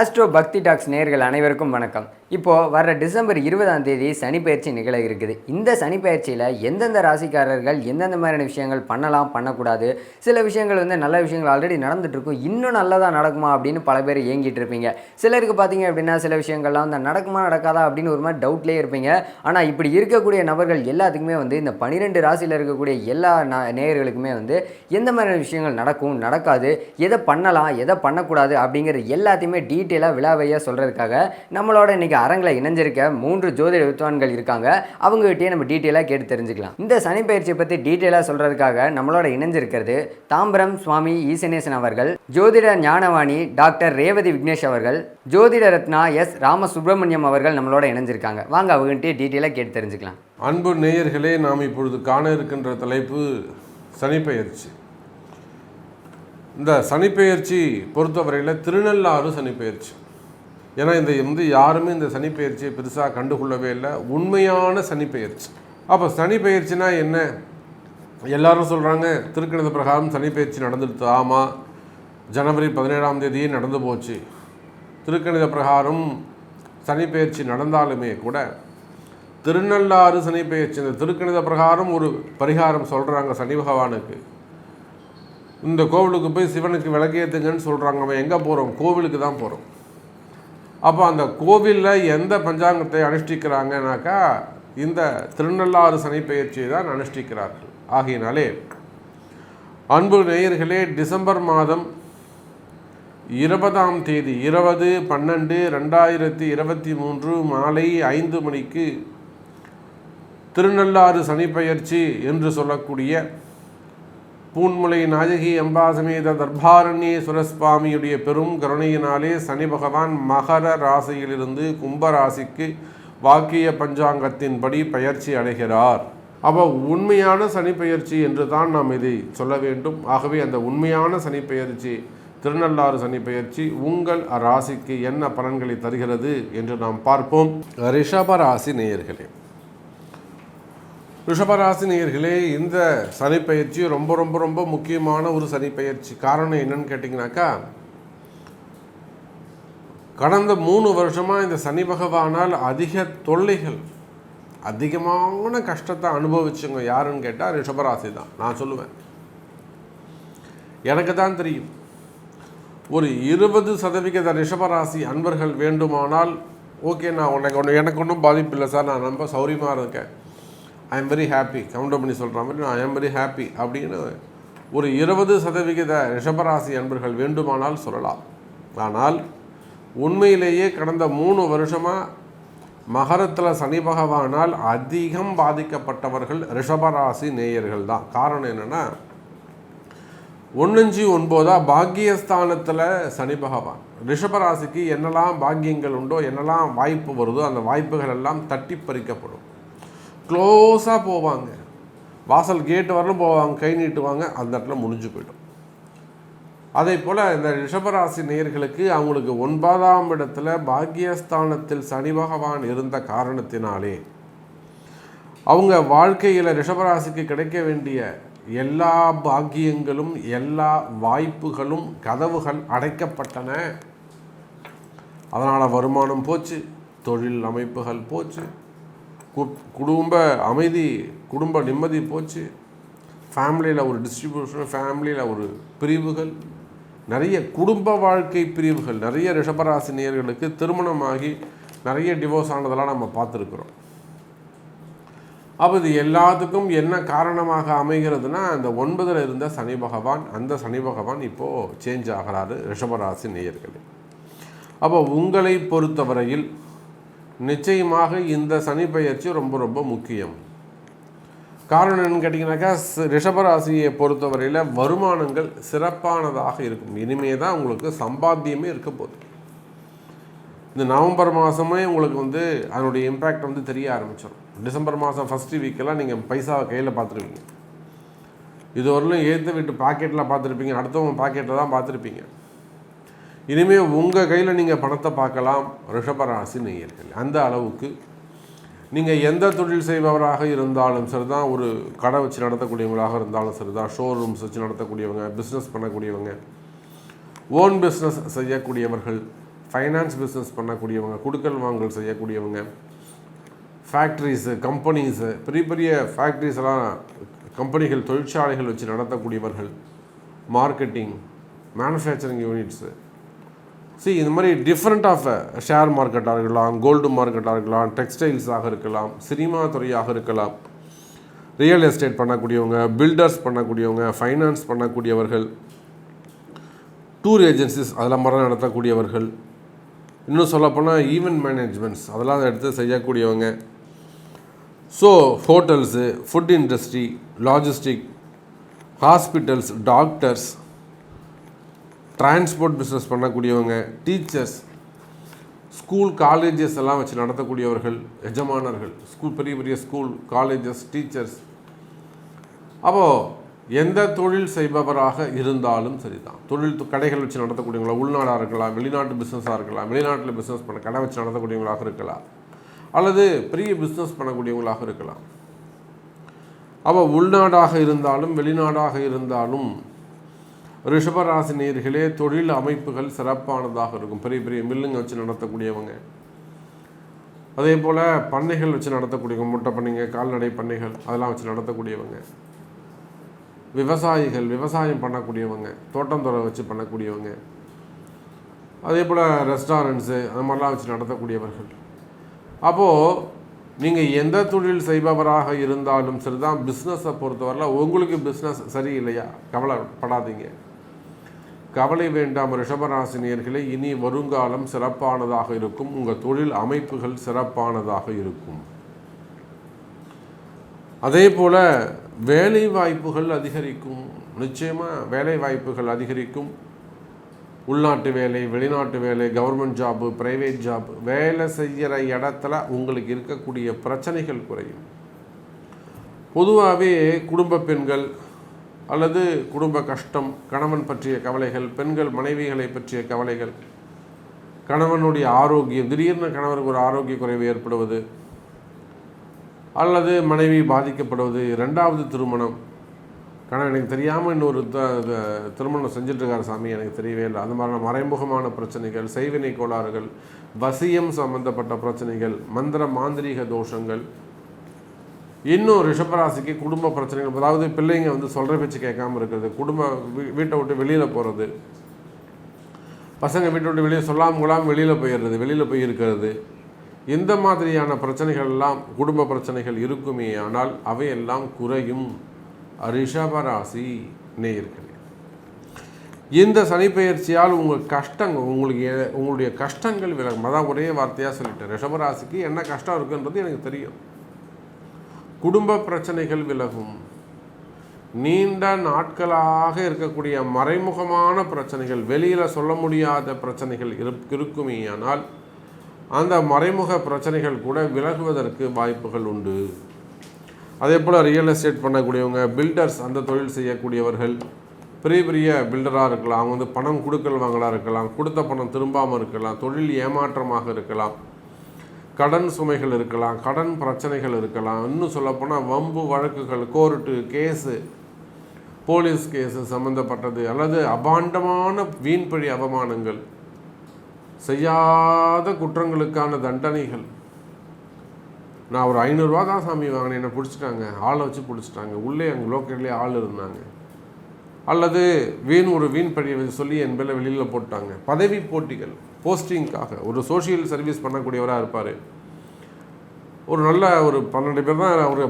Astro பக்தி tax நேயர்கள் அனைவருக்கும் வணக்கம். இப்போது வர டிசம்பர் 20ஆம் தேதி சனிப்பெயர்ச்சி நிகழ இருக்குது. இந்த சனிப்பெயர்ச்சியில் எந்தெந்த ராசிக்காரர்கள் எந்தெந்த மாதிரியான விஷயங்கள் பண்ணலாம், பண்ணக்கூடாது, சில விஷயங்கள் நல்ல விஷயங்கள் ஆல்ரெடி நடந்துகிட்ருக்கும், இன்னும் நல்லதாக நடக்குமா அப்படின்னு பல பேர் ஏங்கிட்டு இருப்பீங்க. சிலருக்கு பார்த்தீங்க அப்படின்னா சில விஷயங்கள்லாம் நடக்குமா நடக்காதா அப்படின்னு ஒரு மாதிரி டவுட்லேயே இருப்பீங்க. ஆனால் இப்படி இருக்கக்கூடிய நபர்கள் எல்லாத்துக்குமே இந்த 12 ராசியில் இருக்கக்கூடிய எல்லா நேயர்களுக்குமே எந்த மாதிரியான விஷயங்கள் நடக்கும், நடக்காது, எதை பண்ணலாம், எதை பண்ணக்கூடாது அப்படிங்கிறது எல்லாத்தையுமே டீட்டெயிலாக விலாவையாக சொல்கிறதுக்காக நம்மளோட இன்றைக்கி அரங்கில் இணைஞ்சிருக்க 3 ஜோதிட வித்வான்கள் இருக்காங்க. அவங்ககிட்டயே நம்ம டீட்டெயிலாக கேட்டு தெரிஞ்சுக்கலாம். இந்த சனிப்பெயர்ச்சியை பற்றி டீட்டெயிலாக சொல்கிறதுக்காக நம்மளோட இணைஞ்சிருக்கிறது தாம்பரம் சுவாமி ஈசனேசன் அவர்கள், ஜோதிட ஞானவாணி டாக்டர் ரேவதி விக்னேஷ் அவர்கள், ஜோதிட ரத்னா எஸ் ராமசுப்ரமணியம் அவர்கள் நம்மளோட இணைஞ்சிருக்காங்க. வாங்க அவங்ககிட்டயே டீட்டெயிலாக கேட்டு தெரிஞ்சுக்கலாம். அன்பு நேயர்களே, நாம் இப்பொழுது காண இருக்கின்ற தலைப்பு சனிப்பெயர்ச்சி. இந்த சனிப்பெயர்ச்சி பொறுத்தவரையில் திருநள்ளாறு சனிப்பெயர்ச்சி. ஏன்னா இந்த யாருமே இந்த சனிப்பெயர்ச்சியை பெருசாக கண்டுகொள்ளவே இல்லை. உண்மையான சனிப்பெயர்ச்சி. அப்போ சனிப்பெயர்ச்சினா என்ன? எல்லாரும் சொல்கிறாங்க திருக்கணித பிரகாரம் சனிப்பெயர்ச்சி நடந்துடுது. ஆமாம், ஜனவரி 17ஆம் தேதியே நடந்து போச்சு. திருக்கணித பிரகாரம் சனிப்பெயர்ச்சி நடந்தாலுமே கூட திருநள்ளாறு சனிப்பெயர்ச்சி, இந்த திருக்கணித பிரகாரம் ஒரு பரிகாரம் சொல்கிறாங்க சனி பகவானுக்கு. இந்த கோவிலுக்கு போய் சிவனுக்கு விளக்கேற்றுங்கன்னு சொல்கிறாங்க. அவன் எங்கே போகிறோம்? கோவிலுக்கு தான் போகிறோம். அப்போ அந்த கோவிலில் எந்த பஞ்சாங்கத்தை அனுஷ்டிக்கிறாங்கனாக்கா இந்த திருநள்ளாறு சனிப்பெயர்ச்சியை தான் அனுஷ்டிக்கிறார்கள். ஆகையினாலே அன்பு நேயர்களே, டிசம்பர் மாதம் 20ஆம் தேதி 20/12/2023 மாலை 5 மணிக்கு திருநள்ளாறு சனிப்பெயர்ச்சி என்று சொல்லக்கூடிய பூன்முலை நாயகி அம்பாசமேத தர்பாரண்யேஸ்வர சுவாமியுடைய பெரும் கருணையினாலே சனி பகவான் மகர ராசியிலிருந்து கும்பராசிக்கு வாக்கிய பஞ்சாங்கத்தின்படி பயிற்சி அடைகிறார். அப்போ உண்மையான சனிப்பெயர்ச்சி என்று தான் நாம் இதை சொல்ல வேண்டும். ஆகவே அந்த உண்மையான சனிப்பெயர்ச்சி, திருநள்ளாறு சனிப்பெயர்ச்சி உங்கள் ராசிக்கு என்ன பலன்களை தருகிறது என்று நாம் பார்ப்போம். ரிஷபராசி நேயர்களே, ரிஷபராசி நேயர்களே, இந்த சனிப்பெயர்ச்சி ரொம்ப ரொம்ப ரொம்ப முக்கியமான ஒரு சனிப்பெயர்ச்சி. காரணம் என்னன்னு கேட்டிங்கனாக்கா, கடந்த 3 வருஷமாக இந்த சனி பகவானால் அதிக தொல்லைகள், அதிகமான கஷ்டத்தை அனுபவிச்சுங்க யாருன்னு கேட்டால் ரிஷபராசி தான். நான் சொல்லுவேன், எனக்கு தான் தெரியும். ஒரு 20% ரிஷபராசி அன்பர்கள் வேண்டுமானால் ஓகே, நான் எனக்கு ஒன்றும் பாதிப்பு இல்லை சார், நான் ரொம்ப சௌரியமாக இருக்கேன், I am very happy, count பண்ணி சொல்கிற மாதிரி நான் ஐ எம் வெரி ஹாப்பி அப்படின்னு ஒரு 20% ரிஷபராசி அன்பர்கள் வேண்டுமானால் சொல்லலாம். ஆனால் உண்மையிலேயே கடந்த 3 வருஷமாக மகரத்தில் சனி பகவானால் அதிகம் பாதிக்கப்பட்டவர்கள் ரிஷபராசி நேயர்கள் தான். காரணம் என்னென்னா, 1-9 பாக்கியஸ்தானத்தில் சனி பகவான் ரிஷபராசிக்கு என்னெல்லாம் பாக்கியங்கள் உண்டோ, என்னெல்லாம் வாய்ப்பு வருதோ அந்த வாய்ப்புகள் எல்லாம் தட்டி பறிக்கப்படும். க்ளோஸாக போவாங்க, வாசல் கேட்டு வரலும் போவாங்க, கை நீட்டுவாங்க, அந்த இடத்துல முடிஞ்சு போய்டும். அதே போல் இந்த ரிஷபராசி நேயர்களுக்கு அவங்களுக்கு 9ஆம் இடத்துல பாக்கியஸ்தானத்தில் சனி பகவான் இருந்த காரணத்தினாலே அவங்க வாழ்க்கையில் ரிஷபராசிக்கு கிடைக்க வேண்டிய எல்லா பாக்கியங்களும் எல்லா வாய்ப்புகளும் கதவுகள் அடைக்கப்பட்டன. அதனால் வருமானம் போச்சு, தொழில் அமைப்புகள் போச்சு, குடும்ப அமைதி, குடும்ப நிம்மதி போச்சு, ஃபேமிலியில் ஒரு டிஸ்ட்ரிபியூஷன், ஃபேமிலியில் ஒரு பிரிவுகள், நிறைய குடும்ப வாழ்க்கை பிரிவுகள், நிறைய ரிஷபராசி நேயர்களுக்கு திருமணமாகி நிறைய டிவோர்ஸ் ஆனதெல்லாம் நம்ம பார்த்துருக்குறோம். அப்போ இது எல்லாத்துக்கும் என்ன காரணமாக அமைகிறதுனா, அந்த 9ல் இருந்த சனி பகவான், அந்த சனி பகவான் இப்போது சேஞ்ச் ஆகிறாரு ரிஷபராசி நேயர்களே. அப்போ உங்களை பொறுத்தவரையில் நிச்சயமாக இந்த சனிப்பெயர்ச்சி ரொம்ப ரொம்ப முக்கியம். காரணம் என்னன்னு கேட்டிங்கனாக்கா, ரிஷபராசியை பொறுத்தவரையில் வருமானங்கள் சிறப்பானதாக இருக்கும். இனிமே தான் உங்களுக்கு சம்பாத்தியமே இருக்க போகுது. இந்த நவம்பர் மாதமே உங்களுக்கு அதனுடைய இம்பேக்ட் தெரிய ஆரம்பிச்சிடும். டிசம்பர் மாதம் ஃபஸ்ட்டு வீக்கெல்லாம் நீங்கள் பைசாவை கையில் பார்த்துருப்பீங்க. இதுவரையிலும் ஏற்ற வீட்டு பாக்கெட்டில் பார்த்துருப்பீங்க, அடுத்தவங்க பாக்கெட்டில் தான் பார்த்துருப்பீங்க. இனிமேல் உங்கள் கையில் நீங்கள் பணத்தை பார்க்கலாம் ரிஷபராசி நேயர்கள். அந்த அளவுக்கு நீங்கள் எந்த தொழில் செய்பவராக இருந்தாலும் சரிதான், ஒரு கடை வச்சு நடத்தக்கூடியவங்களாக இருந்தாலும் சரிதான், ஷோரூம்ஸ் வச்சு நடத்தக்கூடியவங்க, பிஸ்னஸ் பண்ணக்கூடியவங்க, ஓன் பிஸ்னஸ் செய்யக்கூடியவர்கள், ஃபைனான்ஸ் பிஸ்னஸ் பண்ணக்கூடியவங்க, குடுக்கல் வாங்கல் செய்யக்கூடியவங்க, ஃபேக்ட்ரிஸு, கம்பெனிஸு, பெரிய பெரிய ஃபேக்ட்ரிஸ்லாம் கம்பெனிகள், தொழிற்சாலைகள் வச்சு நடத்தக்கூடியவர்கள், மார்க்கெட்டிங், மேனுஃபேக்சரிங் யூனிட்ஸு, இந்த மாதிரி டிஃப்ரெண்ட் ஆஃப் ஷேர் மார்க்கெட்டாக இருக்கலாம், கோல்டு மார்க்கெட்டாக இருக்கலாம், டெக்ஸ்டைல்ஸாக இருக்கலாம், சினிமா துறையாக இருக்கலாம், ரியல் எஸ்டேட் பண்ணக்கூடியவங்க, பில்டர்ஸ் பண்ணக்கூடியவங்க, ஃபைனான்ஸ் பண்ணக்கூடியவர்கள், டூர் ஏஜென்சிஸ் அதெல்லாம் மாதிரி நடத்தக்கூடியவர்கள், இன்னும் சொல்லப்போனால் ஈவெண்ட் மேனேஜ்மெண்ட்ஸ் அதெல்லாம் எடுத்து செய்யக்கூடியவங்க, so hotels, food industry, logistic, hospitals, doctors, transport business பண்ணக்கூடியவங்க, டீச்சர்ஸ், ஸ்கூல் காலேஜஸ் எல்லாம் வச்சு நடத்தக்கூடியவர்கள், எஜமானர்கள், பெரிய பெரிய ஸ்கூல் காலேஜஸ், டீச்சர்ஸ். அப்போது எந்த தொழில் செய்பவராக இருந்தாலும் சரி தான், கடைகள் வச்சு நடத்தக்கூடியவங்களா, உள்நாடாக இருக்கலாம், வெளிநாட்டு பிஸ்னஸாக இருக்கலாம், வெளிநாட்டில் பிஸ்னஸ் பண்ண கடை வச்சு நடத்தக்கூடியவங்களாக இருக்கலாம், அல்லது பெரிய பிஸ்னஸ் பண்ணக்கூடியவங்களாக இருக்கலாம். அப்போ உள்நாடாக இருந்தாலும் வெளிநாடாக இருந்தாலும் ரிஷபராசி நேயர்களே தொழில் அமைப்புகள் சிறப்பானதாக இருக்கும். பெரிய பெரிய மில்லுங்க வச்சு நடத்தக்கூடியவங்க, அதே போல் பண்ணைகள் வச்சு நடத்தக்கூடியவங்க, முட்டை பண்ணைங்க, கால்நடை பண்ணைகள் அதெல்லாம் வச்சு நடத்தக்கூடியவங்க, விவசாயிகள், விவசாயம் பண்ணக்கூடியவங்க, தோட்டந்துறை வச்சு பண்ணக்கூடியவங்க, அதே போல் ரெஸ்டாரண்ட்ஸு அந்த மாதிரிலாம் வச்சு நடத்தக்கூடியவர்கள். அப்போது நீங்கள் எந்த தொழில் செய்பவராக இருந்தாலும் சரி தான், பிஸ்னஸை பொறுத்தவரையில் உங்களுக்கு பிஸ்னஸ் சரியில்லையா கவலைப்படாதீங்க, கவலை வேண்டாம் ரிஷபராசினியர்களே. இனி வருங்காலம் சிறப்பானதாக இருக்கும், உங்கள் தொழில் அமைப்புகள் சிறப்பானதாக இருக்கும். அதே போல் வேலை வாய்ப்புகள் அதிகரிக்கும், நிச்சயமாக வேலை வாய்ப்புகள் அதிகரிக்கும். உள்நாட்டு வேலை, வெளிநாட்டு வேலை, கவர்மெண்ட் ஜாப்பு, ப்ரைவேட் ஜாப், வேலை செய்கிற இடத்துல உங்களுக்கு இருக்கக்கூடிய பிரச்சனைகள் குறையும். பொதுவாகவே குடும்ப பெண்கள் அல்லது குடும்ப கஷ்டம், கணவன் பற்றிய கவலைகள், பெண்கள் மனைவிகளை பற்றிய கவலைகள், கணவனுடைய ஆரோக்கியம், திடீர்னு கணவருக்கு ஒரு ஆரோக்கிய குறைவு ஏற்படுவது, அல்லது மனைவி பாதிக்கப்படுவது, ரெண்டாவது திருமணம், கணவன் எனக்கு தெரியாமல் இன்னொரு திருமணம் செஞ்சிட்ருக்காரு சாமி, எனக்கு தெரியவே இல்லை, அந்த மாதிரியான மறைமுகமான பிரச்சனைகள், செய்வினை கோளாறுகள், வசியம் சம்பந்தப்பட்ட பிரச்சனைகள், மந்திர மாந்திரீக தோஷங்கள், இன்னும் ரிஷபராசிக்கு குடும்ப பிரச்சனைகள், அதாவது பிள்ளைங்க சொல்கிற பேச்சு கேட்காமல் இருக்கிறது, வீட்டை விட்டு வெளியில் போகிறது, பசங்க வீட்டை விட்டு வெளியே சொல்லாமல் வெளியில் போயிடுறது, வெளியில் போய் இருக்கிறது, இந்த மாதிரியான பிரச்சனைகள் எல்லாம் குடும்ப பிரச்சனைகள் இருக்குமே. ஆனால் அவையெல்லாம் குறையும் ரிஷபராசி நேயர்களே. இந்த சனிப்பெயர்ச்சியால் உங்களுடைய கஷ்டங்கள் விலகும். அதான் ஒரே வார்த்தையாக சொல்லிட்டேன், ரிஷபராசிக்கு என்ன கஷ்டம் இருக்குன்றது எனக்கு தெரியும். குடும்ப பிரச்சனைகள் விலகும். நீண்ட நாட்களாக இருக்கக்கூடிய மறைமுகமான பிரச்சனைகள், வெளியில் சொல்ல முடியாத பிரச்சனைகள் இருக்குமே. ஆனால் அந்த மறைமுக பிரச்சனைகள் கூட விலகுவதற்கு வாய்ப்புகள் உண்டு. அதே போல் ரியல் எஸ்டேட் பண்ணக்கூடியவங்க, பில்டர்ஸ், அந்த தொழில் செய்யக்கூடியவர்கள், பெரிய பெரிய பில்டராக இருக்கலாம், அவங்க பணம் கொடுக்கல் வாங்கலாக இருக்கலாம், கொடுத்த பணம் திரும்பாமல் இருக்கலாம், தொழில் ஏமாற்றமாக இருக்கலாம், கடன் சுமைகள் இருக்கலாம், கடன் பிரச்சனைகள் இருக்கலாம், இன்னும் சொல்லப்போனால் வம்பு வழக்குகள், கோர்ட்டு கேஸு, போலீஸ் கேஸு சம்மந்தப்பட்டது, அல்லது அபாண்டமான வீண்பழி அவமானங்கள், செய்யாத குற்றங்களுக்கான தண்டனைகள். நான் ஒரு 500 ரூபா தான் சாமி வாங்கினேன், என்னை பிடிச்சிட்டாங்க, ஆளை வச்சு பிடிச்சிட்டாங்க, உள்ளே எங்கள் லோக்கல்லே ஆள் இருந்தாங்க, அல்லது வீண் பழியை சொல்லி என் பேரில் வெளியில் போட்டாங்க. பதவி போட்டிகள், போஸ்டிங்காக ஒரு சோஷியல் சர்வீஸ் பண்ணக்கூடியவராக இருப்பார், ஒரு நல்ல ஒரு 12 பேர் தான் ஒரு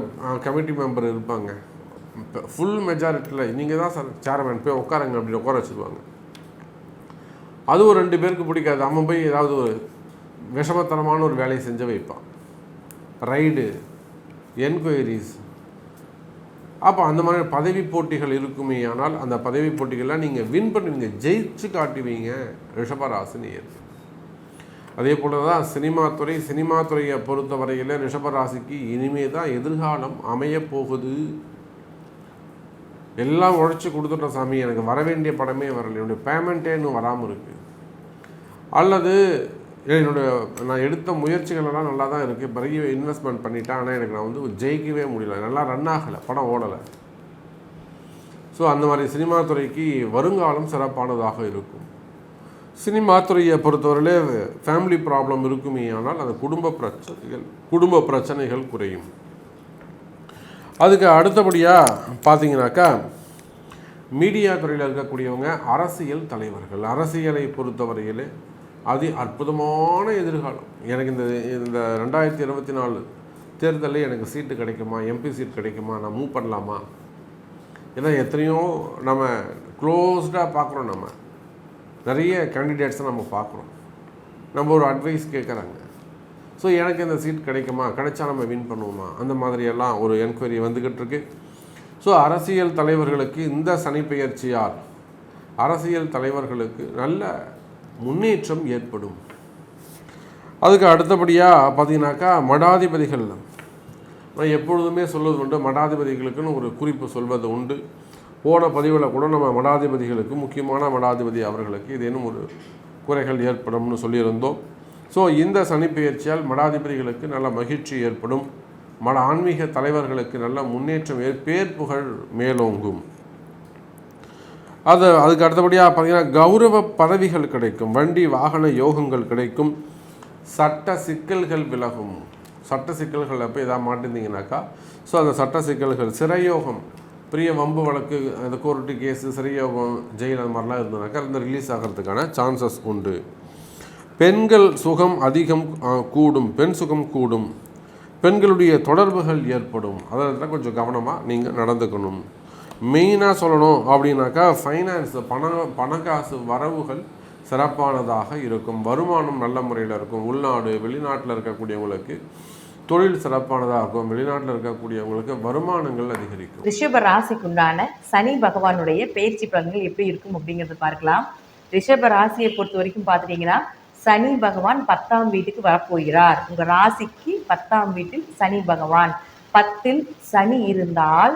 கமிட்டி மெம்பர் இருப்பாங்க, ஃபுல் மெஜாரிட்டியில் நீங்கள் தான் சார் சேர்மேன் போய் உட்காருங்க அப்படின்னு உட்கார வச்சுருவாங்க. அது ஒரு 2 பேருக்கு பிடிக்காது, அவன் போய் ஏதாவது ஒரு விஷமத்தனமான ஒரு வேலையை செஞ்சு வைப்பான், ரைடு, என்கொயரிஸ். அப்போ அந்த மாதிரி பதவி போட்டிகள் இருக்குமே. ஆனால் அந்த பதவி போட்டிகள்லாம் நீங்கள் வின் பண்ணுவீங்க, ஜெயிச்சு காட்டுவீங்க ரிஷபராசி நேயர்கள். அதே போல தான் சினிமா துறையை பொறுத்த வரையில் ரிஷபராசிக்கு இனிமே தான் எதிர்காலம் அமைய போகுது. எல்லாம் உழைச்சி கொடுத்துட்ட சாமி, எனக்கு வர வேண்டிய படமே வரல, என்னுடைய பேமெண்ட்டே இன்னும் வராமல் இருக்குது, அல்லது நான் எடுத்த முயற்சிகளெல்லாம் நல்லா தான் இருக்குது, பெரிய இன்வெஸ்ட்மெண்ட் பண்ணிட்டேன், ஆனால் எனக்கு நான் ஜெயிக்கவே முடியல, நல்லா ரன் ஆகலை, படம் ஓடலை. ஸோ அந்த மாதிரி சினிமா துறைக்கு வருங்காலம் சிறப்பானதாக இருக்கும். சினிமா துறையை பொறுத்தவரையிலே ஃபேமிலி ப்ராப்ளம் இருக்குமே, ஆனால் அந்த குடும்ப பிரச்சனைகள் குறையும். அதுக்கு அடுத்தபடியாக பார்த்தீங்கன்னாக்கா மீடியா துறையில் இருக்கக்கூடியவங்க அரசியல் தலைவர்கள், அரசியலை பொறுத்தவரையிலே அற்புதமான எதிர்காலம். எனக்கு இந்த 2024 தேர்தலில் எனக்கு சீட்டு கிடைக்குமா, எம்பி சீட் கிடைக்குமா, நான் மூவ் பண்ணலாமா? ஏன்னா எத்தனையோ நம்ம க்ளோஸ்டாக பார்க்குறோம், நம்ம நிறைய கேண்டிடேட்ஸை நம்ம பார்க்குறோம், நம்ம ஒரு அட்வைஸ் கேட்குறாங்க. ஸோ எனக்கு இந்த சீட் கிடைக்குமா, கிடைச்சா நம்ம வின் பண்ணுவோமா, அந்த மாதிரியெல்லாம் ஒரு என்கொயரி வந்துக்கிட்டு இருக்கு. ஸோ அரசியல் தலைவர்களுக்கு இந்த சனிப்பெயர்ச்சியால் அரசியல் தலைவர்களுக்கு நல்ல முன்னேற்றம் ஏற்படும். அதுக்கு அடுத்தபடியாக பார்த்தீங்கன்னாக்கா மடாதிபதிகள், நான் எப்பொழுதுமே சொல்வது உண்டு, மடாதிபதிகளுக்குன்னு ஒரு குறிப்பு சொல்வது உண்டு. போன பதிவில் கூட நம்ம மடாதிபதிகளுக்கு, முக்கியமான மடாதிபதி அவர்களுக்கு ஏதேனும் ஒரு குறைகள் ஏற்படும்னு சொல்லியிருந்தோம். ஸோ இந்த சனிப்பெயர்ச்சியால் மடாதிபதிகளுக்கு நல்ல மகிழ்ச்சி ஏற்படும். ஆன்மீக தலைவர்களுக்கு நல்ல முன்னேற்றம், பேர் புகழ் மேலோங்கும். அதுக்கு அடுத்தபடியாக பார்த்தீங்கன்னா கௌரவ பதவிகள் கிடைக்கும், வண்டி வாகன யோகங்கள் கிடைக்கும், சட்ட சிக்கல்கள் விலகும். சட்ட சிக்கல்கள் அப்போ எதாவது மாட்டிருந்தீங்கன்னாக்கா, ஸோ அந்த சட்ட சிக்கல்கள், சிறையோகம், பெரிய வம்பு வழக்கு, அந்த கோர்ட்டு கேஸு, சிறையோகம், ஜெயில், அந்த மாதிரிலாம் இருந்ததுனாக்கா அந்த ரிலீஸ் ஆகிறதுக்கான சான்சஸ் உண்டு. பெண்கள் சுகம் அதிகம் கூடும், பெண் சுகம் கூடும், பெண்களுடைய தொடர்புகள் ஏற்படும். அதில் கொஞ்சம் கவனமாக நீங்கள் நடந்துக்கணும். மெயினாக சொல்லணும் அப்படின்னாக்கா ஃபைனான்ஸ், பணக்காசு வரவுகள் சிறப்பானதாக இருக்கும், வருமானம் நல்ல முறையில் இருக்கும். உள்நாடு வெளிநாட்டில் இருக்கக்கூடியவங்களுக்கு தொழில் சிறப்பானதாக இருக்கும், வெளிநாட்டில் இருக்கக்கூடியவங்களுக்கு வருமானங்கள் அதிகரிக்கும். ரிஷப ராசிக்கு உண்டான சனி பகவானுடைய பயிற்சி பலன்கள் எப்படி இருக்கும் அப்படிங்கிறத பார்க்கலாம். ரிஷப ராசியை பொறுத்த வரைக்கும் பார்த்துட்டீங்கன்னா சனி பகவான் 10ஆம் வீட்டுக்கு வரப்போகிறார். உங்கள் ராசிக்கு 10ஆம் வீட்டில் சனி பகவான். 10ல் சனி இருந்தால்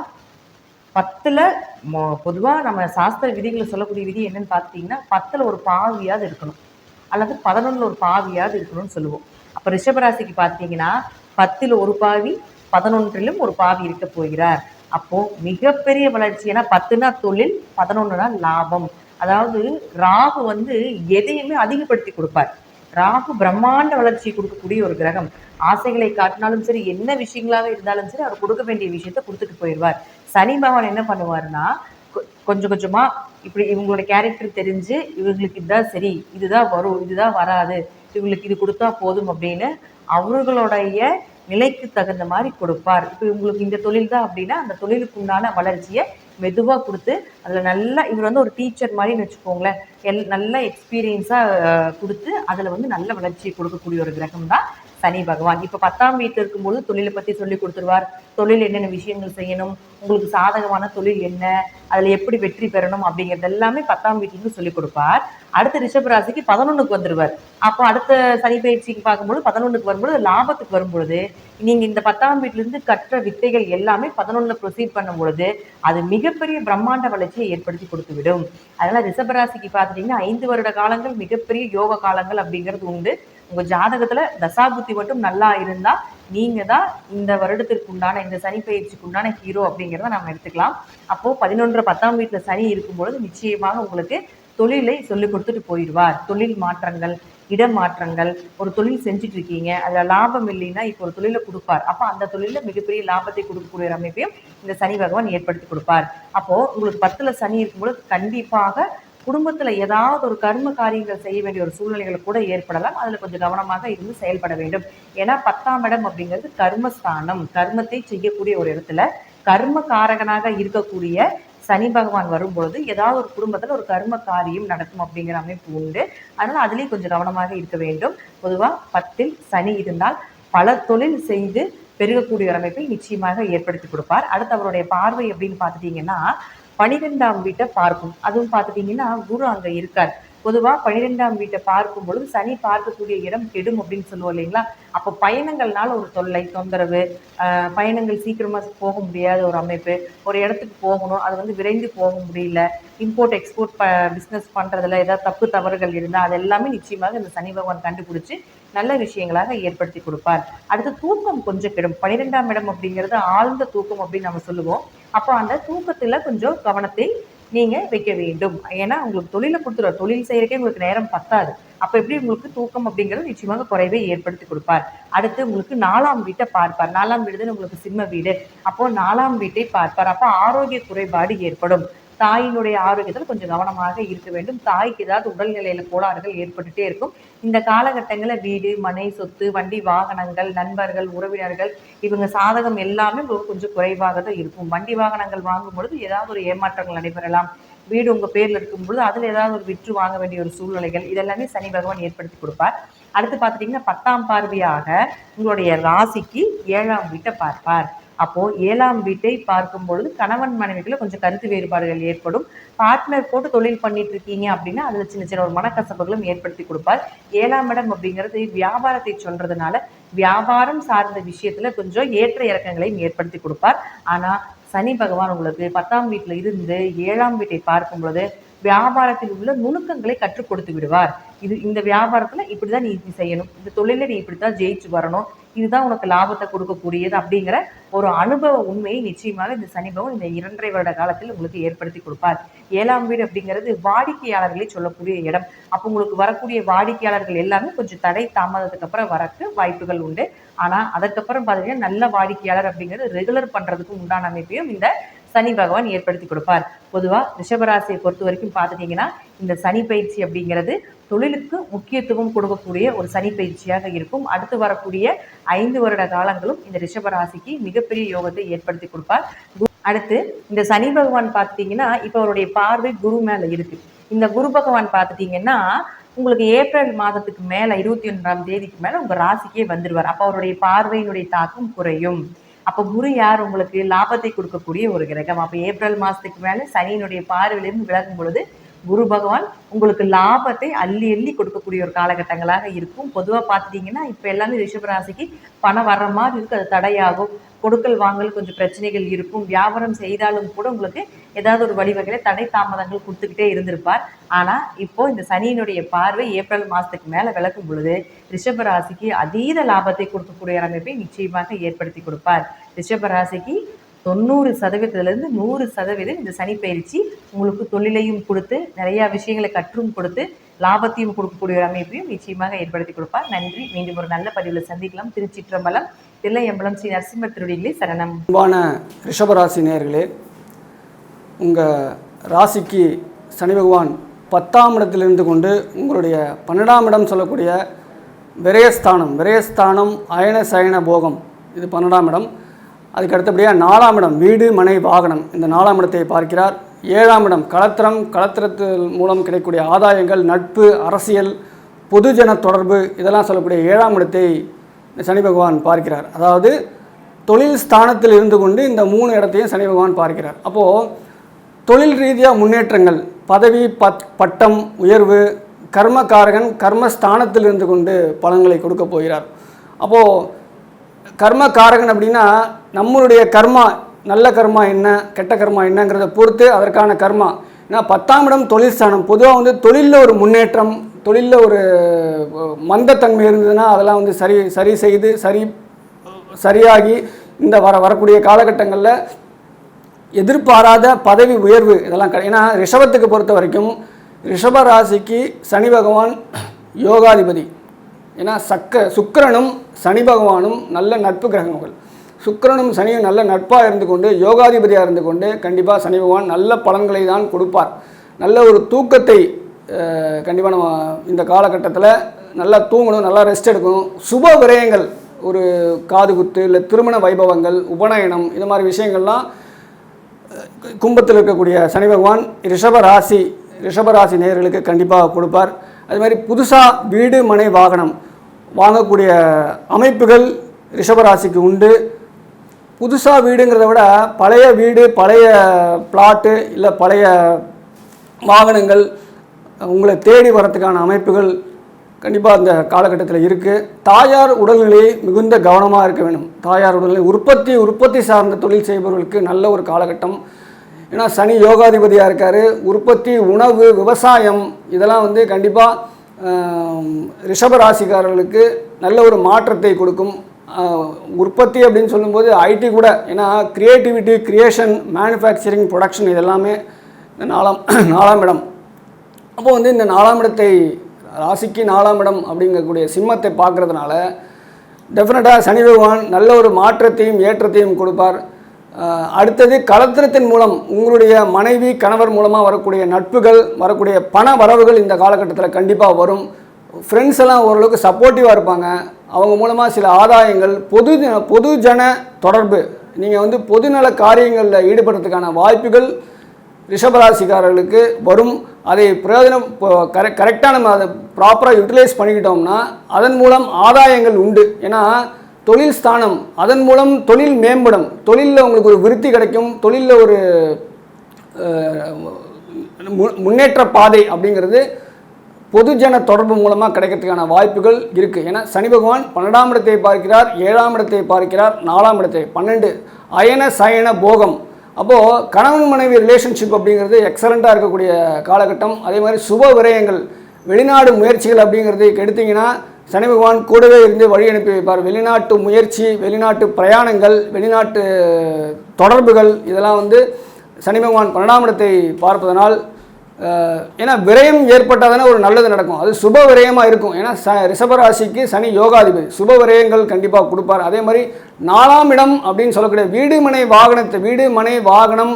10ல் பொதுவாக நம்ம சாஸ்திர விதிகளை சொல்லக்கூடிய விதி என்னன்னு பார்த்துட்டிங்கன்னா 10ல் ஒரு பாவியாவது இருக்கணும், அல்லது 11ல் ஒரு பாவியாவது இருக்கணும்னு சொல்லுவோம். அப்போ ரிஷபராசிக்கு பார்த்தீங்கன்னா 10ல் ஒரு பாவி, 11லும் ஒரு பாவி இருக்க போகிறார். அப்போது மிகப்பெரிய வளர்ச்சி. ஏன்னா 10னா தொழில், 11னா லாபம். அதாவது ராகு எதையுமே அதிகப்படுத்தி கொடுப்பார். ராகு பிரம்மாண்ட வளர்ச்சி கொடுக்கக்கூடிய ஒரு கிரகம். ஆசைகளை காட்டினாலும் சரி, என்ன விஷயங்களாக இருந்தாலும் சரி, அவர் கொடுக்க வேண்டிய விஷயத்த கொடுத்துட்டு போயிடுவார். சனி பகவான் என்ன பண்ணுவாருன்னா கொஞ்சம் கொஞ்சமா இப்படி இவங்களோட கேரக்டர் தெரிஞ்சு, இவங்களுக்கு இதுதான் சரி, இதுதான் வரும், இதுதான் வராது, இவங்களுக்கு இது கொடுத்தா போதும் அப்படின்னு அவர்களுடைய நிலைக்கு தகுந்த மாதிரி கொடுப்பார். இப்போ இவங்களுக்கு இந்த தொழில் தான் அப்படின்னா அந்த தொழிலுக்கு உண்டான வளர்ச்சியை மெதுவாக கொடுத்து அதில் நல்லா, இவர் ஒரு டீச்சர் மாதிரின்னு வச்சுக்கோங்களேன், நல்ல எக்ஸ்பீரியன்ஸாக கொடுத்து அதில் நல்ல வளர்ச்சியை கொடுக்கக்கூடிய ஒரு கிரகம் தான் சனி பகவான். இப்போ 10ஆம் வீட்டில் இருக்கும்போது தொழிலை பற்றி சொல்லி கொடுத்துருவார். தொழில் என்னென்ன விஷயங்கள் செய்யணும், உங்களுக்கு சாதகமான தொழில் என்ன, அதில் எப்படி வெற்றி பெறணும் அப்படிங்கிறது எல்லாமே 10ஆம் வீட்டிலிருந்து சொல்லிக் கொடுப்பார். அடுத்த ரிஷபராசிக்கு 11க்கு வந்துடுவார். அப்போ அடுத்த சனி பயிற்சிக்கு பார்க்கும்போது 11க்கு வரும்போது லாபத்துக்கு வரும்பொழுது நீங்கள் இந்த 10ஆம் வீட்டிலிருந்து கற்ற வித்தைகள் எல்லாமே 11ல் ப்ரொசீட் பண்ணும் பொழுது அது மிகப்பெரிய பிரம்மாண்ட வளர்ச்சியை ஏற்படுத்தி கொடுத்து விடும். அதனால் ரிஷபராசிக்கு பார்த்துட்டிங்கன்னா 5 வருட காலங்கள் மிகப்பெரிய யோக காலங்கள் அப்படிங்கிறது உண்டு. உங்கள் ஜாதகத்தில் தசாபுத்தி மட்டும் நல்லா இருந்தால் நீங்கள் தான் இந்த வருடத்திற்கு உண்டான, இந்த சனி பயிற்சிக்கு உண்டான ஹீரோ அப்படிங்கிறத நம்ம எடுத்துக்கலாம். அப்போது 11 10ஆம் வீட்டில் சனி இருக்கும்பொழுது நிச்சயமாக உங்களுக்கு தொழிலை சொல்லிக் கொடுத்துட்டு போயிடுவார். தொழில் மாற்றங்கள், இடமாற்றங்கள், ஒரு தொழில் செஞ்சுட்டு இருக்கீங்க, அதில் லாபம் இல்லைன்னா இப்போ ஒரு தொழிலை கொடுப்பார். அப்போ அந்த தொழிலில் மிகப்பெரிய லாபத்தை கொடுக்கக்கூடிய அமைப்பையும் இந்த சனி பகவான் ஏற்படுத்தி கொடுப்பார். அப்போது உங்களுக்கு 10ல் சனி இருக்கும்பொழுது கண்டிப்பாக குடும்பத்தில் ஏதாவது ஒரு கர்ம காரியங்கள் செய்ய வேண்டிய ஒரு சூழ்நிலைகள் கூட ஏற்படலாம். அதில் கொஞ்சம் கவனமாக இருந்து செயல்பட வேண்டும். ஏன்னா 10ஆம் இடம் அப்படிங்கிறது கர்மஸ்தானம், கர்மத்தை செய்யக்கூடிய ஒரு இடத்துல கர்ம காரகனாக இருக்கக்கூடிய சனி பகவான் வரும்பொழுது ஏதாவது ஒரு குடும்பத்தில் ஒரு கர்ம காரியம் நடக்கும் அப்படிங்கிற அமைப்பு உண்டு. அதனால் அதுலேயும் கொஞ்சம் கவனமாக இருக்க வேண்டும். பொதுவாக 10ல் சனி இருந்தால் பல தொழில் செய்து பெருகக்கூடிய ஒரு அமைப்பை நிச்சயமாக ஏற்படுத்தி கொடுப்பார். அடுத்து அவருடைய பார்வை அப்படின்னு பார்த்துட்டிங்கன்னா 12ஆம் வீட்டை பார்க்கும். அதுவும் பார்த்துட்டிங்கன்னா குரு அங்கே இருக்கார். பொதுவாக 12ஆம் வீட்டை பார்க்கும் பொழுது சனி பார்க்கக்கூடிய இடம் கெடும் அப்படின்னு சொல்லுவோம் இல்லைங்களா. அப்போ பயணங்கள்னால ஒரு தொந்தரவு, பயணங்கள் சீக்கிரமாக போக முடியாத ஒரு அமைப்பு, ஒரு இடத்துக்கு போகணும், அது விரைந்து போக முடியல, இம்போர்ட் எக்ஸ்போர்ட் பிஸ்னஸ் பண்ணுறதுல ஏதாவது தப்பு தவறுகள் இருந்தால் அது எல்லாமே நிச்சயமாக இந்த சனி பகவான் கண்டுபிடிச்சி நல்ல விஷயங்களாக ஏற்படுத்தி கொடுப்பார். அடுத்து தூக்கம் கொஞ்சம் கெடும். 12ஆம் இடம் அப்படிங்கிறது ஆழ்ந்த தூக்கம் அப்படின்னு நம்ம சொல்லுவோம். அப்போ அந்த தூக்கத்தில் கொஞ்சம் கவனத்தை நீங்கள் வைக்க வேண்டும். ஏன்னா உங்களுக்கு தொழிலை கொடுத்துருவார், தொழில் செய்யறதுக்கே உங்களுக்கு நேரம் பத்தாது. அப்போ எப்படி உங்களுக்கு தூக்கம் அப்படிங்கிறது நிச்சயமாக குறைவை ஏற்படுத்தி கொடுப்பார். அடுத்து உங்களுக்கு 4ஆம் வீட்டை பார்ப்பார். 4ஆம் வீடு உங்களுக்கு சிம்ம வீடு. அப்போ 4ஆம் வீட்டை பார்ப்பார். அப்போ ஆரோக்கிய குறைபாடு ஏற்படும். தாயினுடைய ஆரோக்கியத்தில் கொஞ்சம் கவனமாக இருக்க வேண்டும். தாய்க்கு ஏதாவது உடல்நிலையில கோளாறுகள் ஏற்பட்டுட்டே இருக்கும். இந்த காலகட்டங்களில் வீடு, மனை, சொத்து, வண்டி, வாகனங்கள், நண்பர்கள், உறவினர்கள் இவங்க சாதகம் எல்லாமே உங்களுக்கு கொஞ்சம் குறைவாக தான் இருக்கும். வண்டி வாகனங்கள் வாங்கும் பொழுது ஏதாவது ஒரு ஏமாற்றங்கள் நடைபெறலாம். வீடு உங்கள் பேரில் இருக்கும்பொழுது அதில் ஏதாவது ஒரு விற்று வாங்க வேண்டிய ஒரு சூழ்நிலைகள் இதெல்லாமே சனி பகவான் ஏற்படுத்தி கொடுப்பார். அடுத்து பார்த்துட்டிங்கன்னா 10ஆம் பார்வையாக உங்களுடைய ராசிக்கு 7ஆம் வீட்டை பார்ப்பார். அப்போது 7ஆம் வீட்டை பார்க்கும் பொழுது கணவன் மனைவிக்குள்ள கொஞ்சம் கருத்து வேறுபாடுகள் ஏற்படும். பார்ட்னர் போட்டு தொழில் பண்ணிட்டு இருக்கீங்க அப்படின்னா அதில் சின்ன சின்ன ஒரு மனக்கசப்புகளும் ஏற்படுத்தி கொடுப்பார். 7ஆம் இடம் அப்படிங்கிறது வியாபாரத்தை சொல்றதுனால வியாபாரம் சார்ந்த விஷயத்துல கொஞ்சம் ஏற்ற இறக்கங்களையும் ஏற்படுத்தி கொடுப்பார். ஆனால் சனி பகவான் உங்களுக்கு 10ஆம் வீட்டில் இருந்து 7ஆம் வீட்டை பார்க்கும் பொழுது வியாபாரத்தில் உள்ள நுணுக்கங்களை கற்றுக் கொடுத்து விடுவார். இந்த வியாபாரத்துல இப்படிதான் நீ செய்யணும், இந்த தொழில நீ இப்படித்தான் ஜெயிச்சு வரணும், இதுதான் உனக்கு லாபத்தை கொடுக்கக்கூடியது அப்படிங்கிற ஒரு அனுபவ உண்மையை நிச்சயமாக இந்த சனி பகவான் இந்த 2.5 வருட காலத்தில் உங்களுக்கு ஏற்படுத்தி கொடுப்பார். 7ஆம் வீடு அப்படிங்கிறது வாடிக்கையாளர்களை சொல்லக்கூடிய இடம். அப்போ உங்களுக்கு வரக்கூடிய வாடிக்கையாளர்கள் எல்லாமே கொஞ்சம் தடை தாமதத்துக்கு அப்புறம் வரக்கு வாய்ப்புகள் உண்டு. ஆனா அதுக்கப்புறம் பார்த்தீங்கன்னா நல்ல வாடிக்கையாளர் அப்படிங்கிறது ரெகுலர் பண்றதுக்கும் உண்டான அமைப்பையும் இந்த சனி பகவான் ஏற்படுத்தி கொடுப்பார். பொதுவாக ரிஷபராசியை பொறுத்த வரைக்கும் பார்த்துட்டிங்கன்னா இந்த சனி பயிற்சி அப்படிங்கிறது தொழிலுக்கு முக்கியத்துவம் கொடுக்கக்கூடிய ஒரு சனி பயிற்சியாக இருக்கும். அடுத்து வரக்கூடிய 5 வருட காலங்களும் இந்த ரிஷபராசிக்கு மிகப்பெரிய யோகத்தை ஏற்படுத்தி கொடுப்பார். அடுத்து இந்த சனி பகவான் பார்த்துட்டிங்கன்னா இப்போ அவருடைய பார்வை குரு மேலே இருக்கு. இந்த குரு பகவான் பார்த்துட்டிங்கன்னா உங்களுக்கு ஏப்ரல் மாதத்துக்கு மேலே 21ஆம் தேதிக்கு மேலே உங்கள் ராசிக்கே வந்துடுவார். அப்போ அவருடைய பார்வையினுடைய தாக்கம் குறையும். அப்போ குரு யார்? உங்களுக்கு லாபத்தை கொடுக்கக்கூடிய ஒரு கிரகம். அப்போ ஏப்ரல் மாதத்துக்கு மேலே சனியினுடைய பார்வையிலிருந்து விலகும் பொழுது குரு பகவான் உங்களுக்கு லாபத்தை அள்ளி அள்ளி கொடுக்கக்கூடிய ஒரு காலகட்டங்களாக இருக்கும். பொதுவாக பார்த்துட்டிங்கன்னா இப்போ எல்லாமே ரிஷபராசிக்கு பணம் வர்ற மாதிரி இருக்குது, அது தடையாகும். கொடுக்கல் வாங்கல் கொஞ்சம் பிரச்சனைகள் இருக்கும். வியாபாரம் செய்தாலும் கூட உங்களுக்கு ஏதாவது ஒரு வழிவகையில் தடை தாமதங்கள் கொடுத்துக்கிட்டே இருந்திருப்பார். ஆனால் இப்போ இந்த சனியினுடைய பார்வை ஏப்ரல் மாதத்துக்கு மேலே விளக்கும் பொழுது ரிஷபராசிக்கு அதீத லாபத்தை கொடுக்கக்கூடிய அமைப்பை நிச்சயமாக ஏற்படுத்தி கொடுப்பார். ரிஷபராசிக்கு 90%லேருந்து 100% இந்த சனி பயிற்சி உங்களுக்கு தொழிலையும் கொடுத்து நிறையா விஷயங்களை கற்றும் கொடுத்து லாபத்தையும் கொடுக்கக்கூடிய ஒரு அமைப்பையும் நிச்சயமாக ஏற்படுத்தி கொடுப்பார். நன்றி. மீண்டும் ஒரு நல்ல பதிவில் சந்திக்கலாம். திருச்சிற்றம்பலம், தில்லையம்பலம், ஸ்ரீ நரசிம்மர் திருவடிகளே சரணம். அன்பான ரிஷபராசி நேயர்களே, உங்கள் ராசிக்கு சனி பகவான் 10ஆம் இடத்திலிருந்து கொண்டு உங்களுடைய 12ஆம் இடம் சொல்லக்கூடிய விரயஸ்தானம் அயன சயன போகம், இது 12ஆம் இடம். அதுக்கு அடுத்தபடியாக 4ஆம் இடம் வீடு மனை வாகனம், இந்த 4ஆம் இடத்தை பார்க்கிறார். 7ஆம் இடம் களத்திரத்து மூலம் கிடைக்கக்கூடிய ஆதாயங்கள், நட்பு, அரசியல், பொதுஜன தொடர்பு, இதெல்லாம் சொல்லக்கூடிய 7ஆம் இடத்தை சனி பகவான் பார்க்கிறார். அதாவது தொழில் ஸ்தானத்தில் இருந்து கொண்டு இந்த 3 இடத்தையும் சனி பகவான் பார்க்கிறார். அப்போது தொழில் ரீதியாக முன்னேற்றங்கள், பதவி, பட்டம், உயர்வு, கர்மகாரகன் கர்மஸ்தானத்தில் இருந்து கொண்டு பலன்களை கொடுக்க போகிறார். அப்போது கர்மகாரகன் அப்படின்னா நம்மளுடைய கர்மா, நல்ல கர்மா என்ன, கெட்ட கர்மா என்னங்கிறத பொறுத்து அதற்கான கர்மா. ஏன்னா 10ஆம் இடம் தொழில் ஸ்தானம். பொதுவாக தொழிலில் ஒரு முன்னேற்றம், தொழிலில் ஒரு மந்தத்தன்மை இருந்ததுன்னா அதெல்லாம் சரி செய்து சரியாகி இந்த வரக்கூடிய காலகட்டங்களில் எதிர்பாராத பதவி உயர்வு இதெல்லாம் ஏன்னா ரிஷபத்துக்கு பொறுத்த வரைக்கும் ரிஷப ராசிக்கு சனி பகவான் யோகாதிபதி. ஏன்னா சுக்கிரனும் சனி பகவானும் நல்ல நட்பு கிரகங்கள். சுக்கிரனும் சனியும் நல்ல நட்பாக இருந்து கொண்டு யோகாதிபதியாக இருந்து கொண்டு கண்டிப்பாக சனி பகவான் நல்ல பலன்களை தான் கொடுப்பார். நல்ல ஒரு தூக்கத்தை கண்டிப்பாக நம்ம இந்த காலகட்டத்தில் நல்லா தூங்கணும், நல்லா ரெஸ்ட் எடுக்கணும். சுப விரயங்கள், ஒரு காது குத்து இல்லை திருமண வைபவங்கள், உபநயனம், இது மாதிரி விஷயங்கள்லாம் கும்பத்தில் இருக்கக்கூடிய சனி பகவான் ரிஷபராசி நேயர்களுக்கு கண்டிப்பாக கொடுப்பார். அது மாதிரி புதுசாக வீடு மனை வாகனம் வாங்கக்கூடிய அமைப்புகள் ரிஷபராசிக்கு உண்டு. புதுசாக வீடுங்கிறத விட பழைய வீடு, பழைய பிளாட்டு இல்லை பழைய வாகனங்கள் உங்களை தேடி வரத்துக்கான அமைப்புகள் கண்டிப்பாக அந்த காலகட்டத்தில் இருக்குது. தாயார் உடல்நிலையை மிகுந்த கவனமாக இருக்க வேண்டும். தாயார் உடல்நிலை உற்பத்தி சார்ந்த தொழில் செய்பவர்களுக்கு நல்ல ஒரு காலகட்டம். ஏன்னா சனி யோகாதிபதியாக இருக்கார். உற்பத்தி, உணவு, விவசாயம் இதெல்லாம் கண்டிப்பாக ரிஷபராசிக்காரர்களுக்கு நல்ல ஒரு மாற்றத்தை கொடுக்கும். உற்பத்தி அப்படின்னு சொல்லும்போது ஐடி கூட, ஏன்னா கிரியேட்டிவிட்டி, கிரியேஷன், மேனுஃபேக்சரிங், ப்ரொடக்ஷன் இதெல்லாமே இந்த நாலாம் இடம். அப்போது வந்து இந்த 4ஆம் இடத்தை ராசிக்கு 4ஆம் இடம் அப்படிங்கக்கூடிய சிம்மத்தை பார்க்குறதுனால டெஃபினட்டாக சனி பகவான் நல்ல ஒரு மாற்றத்தையும் ஏற்றத்தையும் கொடுப்பார். அடுத்தது களத்திரத்தின் மூலம் உங்களுடைய மனைவி கணவர் மூலமாக வரக்கூடிய நட்புகள், வரக்கூடிய பண வரவுகள் இந்த காலகட்டத்தில் கண்டிப்பாக வரும். ஃப்ரெண்ட்ஸ் எல்லாம் ஓரளவுக்கு சப்போர்ட்டிவாக இருப்பாங்க. அவங்க மூலமாக சில ஆதாயங்கள், பொதுஜன தொடர்பு, நீங்கள் வந்து பொதுநல காரியங்களில் ஈடுபடுறதுக்கான வாய்ப்புகள் ரிஷபராசிக்காரர்களுக்கு வரும். அதை பிரயோஜனம் கரெக்டாக நம்ம அதை ப்ராப்பராக யூட்டிலைஸ் பண்ணிக்கிட்டோம்னா அதன் மூலம் ஆதாயங்கள் உண்டு. ஏன்னா தொழில் ஸ்தானம், அதன் மூலம் தொழில் மேம்படும், தொழிலில் உங்களுக்கு ஒரு விருத்தி கிடைக்கும், தொழிலில் ஒரு முன்னேற்ற பாதை அப்படிங்கிறது பொதுஜன தொடர்பு மூலமாக கிடைக்கிறதுக்கான வாய்ப்புகள் இருக்குது. ஏன்னா சனி பகவான் 12ஆம் இடத்தை பார்க்கிறார், 7ஆம் இடத்தை பார்க்கிறார், 4ஆம் இடத்தை 12 அயன சயன போகம். அப்போது கணவன் மனைவி ரிலேஷன்ஷிப் அப்படிங்கிறது எக்ஸலண்ட்டாக இருக்கக்கூடிய காலகட்டம். அதே மாதிரி சுப விரயங்கள், வெளிநாடு முயற்சிகள் அப்படிங்கிறது எடுத்திங்கன்னா சனி பகவான் கூடவே இருந்து வழி அனுப்பி வைப்பார். வெளிநாட்டு முயற்சி, வெளிநாட்டு பிரயாணங்கள், வெளிநாட்டு தொடர்புகள், இதெல்லாம் வந்து சனி பகவான் 12ஆம் இடத்தை பார்ப்பதனால் ஏன்னா விரயம் ஏற்பட்டால் தானே ஒரு நல்லது நடக்கும், அது சுப விரயமாக இருக்கும். ஏன்னா ரிஷபராசிக்கு சனி யோகாதிபதி, சுப விரயங்கள் கண்டிப்பாக கொடுப்பார். அதே மாதிரி 4ஆம் இடம் அப்படின்னு சொல்லக்கூடிய வீடு மனை வாகனம்,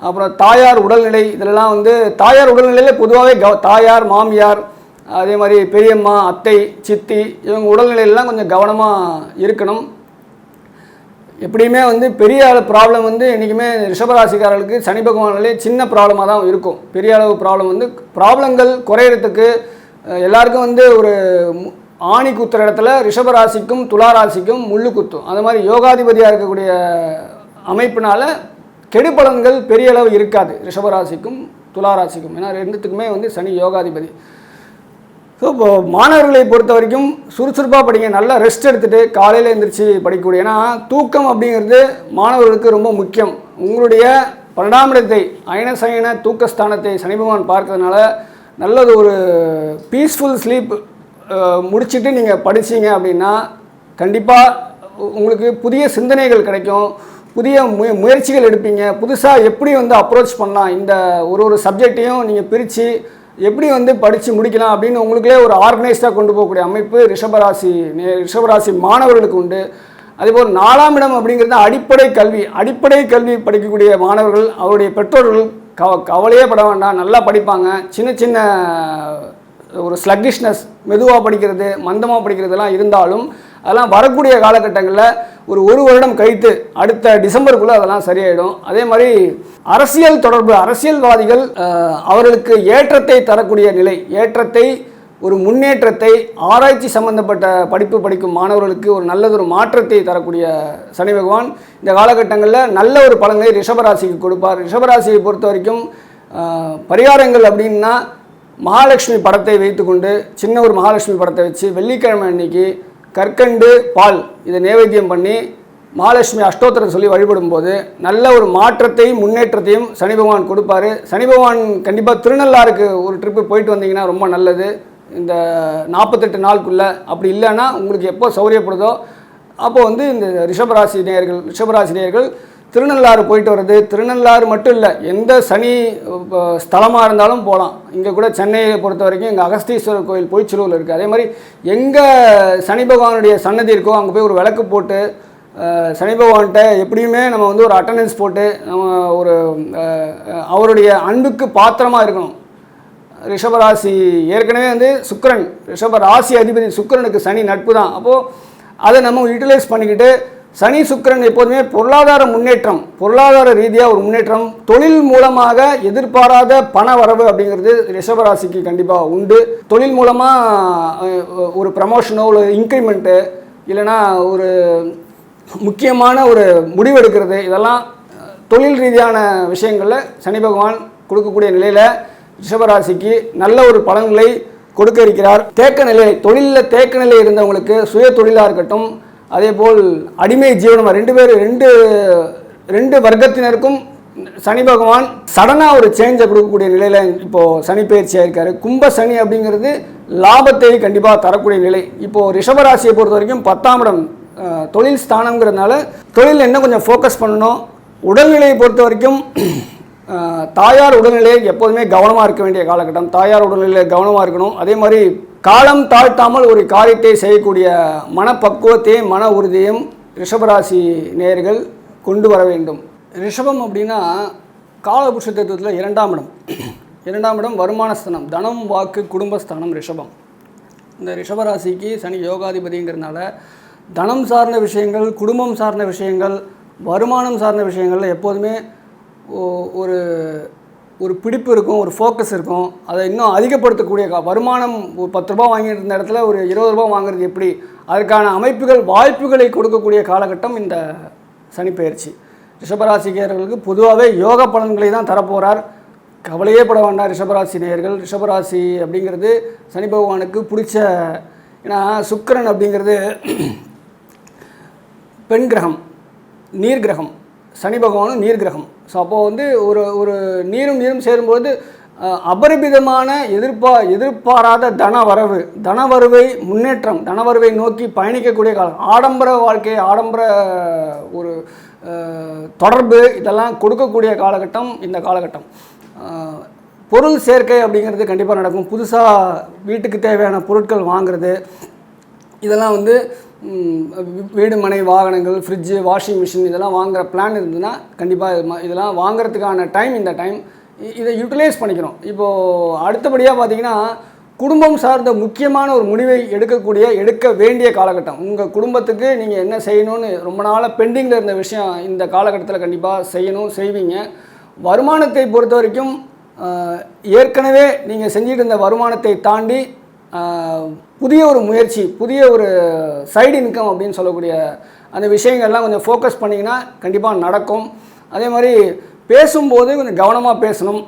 அப்புறம் தாயார் உடல்நிலை, இதிலெல்லாம் வந்து தாயார் உடல்நிலையில் பொதுவாகவே தாயார், மாமியார், அதே மாதிரி பெரியம்மா, அத்தை, சித்தி, இவங்க உடல்நிலையெல்லாம் கொஞ்சம் கவனமாக இருக்கணும். எப்படியுமே வந்து பெரிய அளவு ப்ராப்ளம் வந்து என்றைக்குமே ரிஷபராசிக்காரர்களுக்கு சனி பகவானிலே சின்ன ப்ராப்ளமாக தான் இருக்கும். பெரிய அளவு ப்ராப்ளம் வந்து ப்ராப்ளங்கள் குறையிறதுக்கு எல்லாருக்கும் வந்து ஒரு ஆணி குத்துற இடத்துல ரிஷபராசிக்கும் துளாராசிக்கும் முள்ளு குத்தும். அது மாதிரி யோகாதிபதியாக இருக்கக்கூடிய அமைப்பினால கெடுபலன்கள் பெரிய அளவு இருக்காது ரிஷபராசிக்கும் துளாராசிக்கும். ஏன்னா ரெண்டுத்துக்குமே வந்து சனி யோகாதிபதி. ஸோ இப்போ மாணவர்களை பொறுத்த வரைக்கும் சுறுசுறுப்பாக படிங்க, நல்லா ரெஸ்ட் எடுத்துகிட்டு காலையில் எழுந்திரிச்சு படிக்கக்கூடிய. ஏன்னா தூக்கம் அப்படிங்கிறது மாணவர்களுக்கு ரொம்ப முக்கியம். உங்களுடைய 12ஆம் இடத்தை அயனசயன தூக்கஸ்தானத்தை சனி பகவான் பார்க்கறதுனால நல்லது ஒரு பீஸ்ஃபுல் ஸ்லீப் முடிச்சுட்டு நீங்கள் படிச்சிங்க அப்படின்னா கண்டிப்பாக உங்களுக்கு புதிய சிந்தனைகள் கிடைக்கும், புதிய முயற்சிகள் எடுப்பீங்க. புதுசாக எப்படி வந்து அப்ரோச் பண்ணலாம், இந்த ஒரு சப்ஜெக்டையும் நீங்கள் பிரித்து எப்படி வந்து படித்து முடிக்கலாம் அப்படின்னு உங்களுக்குள்ளே ஒரு ஆர்கனைஸ்டாக கொண்டு போகக்கூடிய அமைப்பு ரிஷபராசி மாணவர்களுக்கு உண்டு. அதேபோல் 4ஆம் இடம் அப்படிங்கிறது அடிப்படை கல்வி படிக்கக்கூடிய மாணவர்கள், அவருடைய பெற்றோர்கள் கவலையே பட வேண்டாம், நல்லா படிப்பாங்க. சின்ன ஒரு ஸ்லக்கிஷ்னஸ், மெதுவாக படிக்கிறது, மந்தமாக படிக்கிறதுலாம் இருந்தாலும் அதெல்லாம் வரக்கூடிய காலகட்டங்களில் ஒரு வருடம் கழித்து அடுத்த டிசம்பருக்குள்ளே அதெல்லாம் சரியாயிடும். அதே மாதிரி அரசியல் தொடர்பு, அரசியல்வாதிகள் அவர்களுக்கு ஏற்றத்தை தரக்கூடிய நிலை, ஒரு முன்னேற்றத்தை, ஆராய்ச்சி சம்பந்தப்பட்ட படிப்பு படிக்கும் மாணவர்களுக்கு ஒரு நல்லதொரு மாற்றத்தை தரக்கூடிய சனி பகவான் இந்த காலகட்டங்களில் நல்ல ஒரு பலன்களை ரிஷபராசிக்கு கொடுப்பார். ரிஷபராசியை பொறுத்த வரைக்கும் பரிகாரங்கள் அப்படின்னா மகாலட்சுமி படத்தை வைத்துக்கொண்டு, சின்ன ஒரு மகாலட்சுமி படத்தை வச்சு வெள்ளிக்கிழமை அன்னைக்கு கற்கண்டு பால் இதை நைவேத்தியம் பண்ணி மகாலட்சுமி அஷ்டோத்திரம் சொல்லி வழிபடும் போது நல்ல ஒரு மாற்றத்தையும் முன்னேற்றத்தையும் சனி பகவான் கொடுப்பாரு. சனி பகவான் கண்டிப்பாக திருநள்ளாருக்கு ஒரு ட்ரிப்பு போயிட்டு வந்தீங்கன்னா ரொம்ப நல்லது இந்த 48 நாளுக்குள்ளே. அப்படி இல்லைன்னா உங்களுக்கு எப்போ சௌரியப்படுதோ அப்போது வந்து இந்த ரிஷபராசி நேயர்கள் திருநள்ளாறு போயிட்டு வர்றது, திருநள்ளாறு மட்டும் இல்லை எந்த சனி ஸ்தலமாக இருந்தாலும் போகலாம். இங்கே கூட சென்னையை பொறுத்த வரைக்கும் எங்கள் அகஸ்தீஸ்வரர் கோயில் பொய்ச்சிலூரில் இருக்குது. அதே மாதிரி எங்கே சனி பகவானுடைய சன்னதி இருக்கோ அங்கே போய் ஒரு விளக்கு போட்டு சனி பகவான்கிட்ட எப்படியுமே நம்ம வந்து ஒரு அட்டண்டன்ஸ் போட்டு நம்ம ஒரு அவருடைய அன்புக்கு பாத்திரமாக இருக்கணும். ரிஷபராசி ஏற்கனவே வந்து சுக்கிரன், ரிஷபராசி அதிபதி சுக்கிரனுக்கு சனி நட்பு தான். அப்போது அதை நம்ம யூட்டிலைஸ் பண்ணிக்கிட்டு சனி சுக்கிரன் எப்போதுமே பொருளாதார ரீதியாக ஒரு முன்னேற்றம், தொழில் மூலமாக எதிர்பாராத பண வரவு அப்படிங்கிறது ரிஷபராசிக்கு கண்டிப்பாக உண்டு. தொழில் மூலமாக ஒரு ப்ரமோஷனோ ஒரு இன்க்ரிமெண்ட்டு இல்லைனா ஒரு முக்கியமான ஒரு முடிவெடுக்கிறது, இதெல்லாம் தொழில் ரீதியான விஷயங்களில் சனி பகவான் கொடுக்கக்கூடிய நிலையில் ரிஷபராசிக்கு நல்ல ஒரு பலன்களை கொடுக்க இருக்கிறார். தொழிலில் தேக்க நிலை இருந்தவங்களுக்கு சுய தொழிலாக இருக்கட்டும், அதே போல் அடிமை ஜீவனமாக ரெண்டு வர்க்கத்தினருக்கும் சனி பகவான் சடனாக ஒரு சேஞ்சை கொடுக்கக்கூடிய நிலையில் இப்போது சனி பயிற்சியாக இருக்கார். கும்ப சனி அப்படிங்கிறது லாபத்தை கண்டிப்பாக தரக்கூடிய நிலை. இப்போது ரிஷபராசியை பொறுத்த வரைக்கும் 10ஆம் இடம் தொழில் ஸ்தானங்கிறதுனால தொழில் என்ன கொஞ்சம் ஃபோக்கஸ் பண்ணணும். உடல்நிலையை பொறுத்த வரைக்கும் தாயார் உடல்நிலையில் எப்போதுமே கவனமாக இருக்க வேண்டிய காலகட்டம். தாயார் உடல்நிலையில் கவனமாக இருக்கணும். அதே மாதிரி காலம் தாழ்த்தாமல் ஒரு காரியத்தை செய்யக்கூடிய மனப்பக்குவத்தையும் மன உறுதியும் ரிஷபராசி நேயர்கள் கொண்டு வர வேண்டும். ரிஷபம் அப்படின்னா காலபுருஷ தத்துவத்தில் 2ஆம் இடம். 2ஆம் இடம் வருமானஸ்தானம், தனம் வாக்கு குடும்பஸ்தானம் ரிஷபம். இந்த ரிஷபராசிக்கு சனி யோகாதிபதிங்கிறதுனால தனம் சார்ந்த விஷயங்கள், குடும்பம் சார்ந்த விஷயங்கள், வருமானம் சார்ந்த விஷயங்களில் எப்போதுமே ஒரு ஒரு பிடிப்பு இருக்கும், ஒரு ஃபோக்கஸ் இருக்கும். அதை இன்னும் அதிகப்படுத்தக்கூடிய வருமானம் ஒரு 10 ரூபா வாங்கிட்டு இருந்த இடத்துல ஒரு 20 ரூபா வாங்குறது எப்படி, அதற்கான அமைப்புகள் வாய்ப்புகளை கொடுக்கக்கூடிய காலகட்டம் இந்த சனிப்பெயர்ச்சி. ரிஷபராசிக்காரர்களுக்கு பொதுவாகவே யோக பலன்களை தான் தரப்போகிறார். கவலையே பட வேண்டாம் ரிஷபராசி நேயர்கள். ரிஷபராசி அப்படிங்கிறது சனி பகவானுக்கு பிடிச்ச, ஏன்னா சுக்கிரன் அப்படிங்கிறது பெண் கிரகம், நீர் கிரகம், சனி பகவானும் நீர் கிரகம். ஸோ அப்போது வந்து ஒரு நீரும் சேரும்போது அபரிமிதமான எதிர்பாராத தனவரவை முன்னேற்றம், தனவரவை நோக்கி பயணிக்கக்கூடிய காலம். ஆடம்பர வாழ்க்கை, ஆடம்பர ஒரு தொடர்பு, இதெல்லாம் கொடுக்கக்கூடிய காலகட்டம் இந்த காலகட்டம். பொருள் சேர்க்கை அப்படிங்கிறது கண்டிப்பாக நடக்கும். புதுசாக வீட்டுக்கு தேவையான பொருட்கள் வாங்குறது, இதெல்லாம் வந்து வீடு மனை வாகனங்கள், ஃப்ரிட்ஜு, வாஷிங் மிஷின் இதெல்லாம் வாங்குகிற பிளான் இருந்ததுன்னா கண்டிப்பாக இதெல்லாம் வாங்குறதுக்கான டைம் இந்த டைம். இதை யூட்டிலைஸ் பண்ணிக்கிறோம். இப்போது அடுத்தபடியாக பார்த்திங்கன்னா குடும்பம் சார்ந்த முக்கியமான ஒரு முடிவை எடுக்க வேண்டிய காலகட்டம். உங்கள் குடும்பத்துக்கு நீங்கள் என்ன செய்யணும்னு ரொம்ப நாளாக பெண்டிங்கில் இருந்த விஷயம் இந்த காலகட்டத்தில் கண்டிப்பாக செய்வீங்க. வருமானத்தை பொறுத்த வரைக்கும் ஏற்கனவே நீங்கள் செஞ்சுட்டு இருந்த வருமானத்தை தாண்டி புதிய ஒரு முயற்சி, புதிய ஒரு சைடு இன்கம் அப்படின்னு சொல்லக்கூடிய அந்த விஷயங்கள்லாம் கொஞ்சம் ஃபோக்கஸ் பண்ணிங்கன்னா கண்டிப்பாக நடக்கும். அதே மாதிரி பேசும்போது கொஞ்சம் கவனமாக பேசணும்.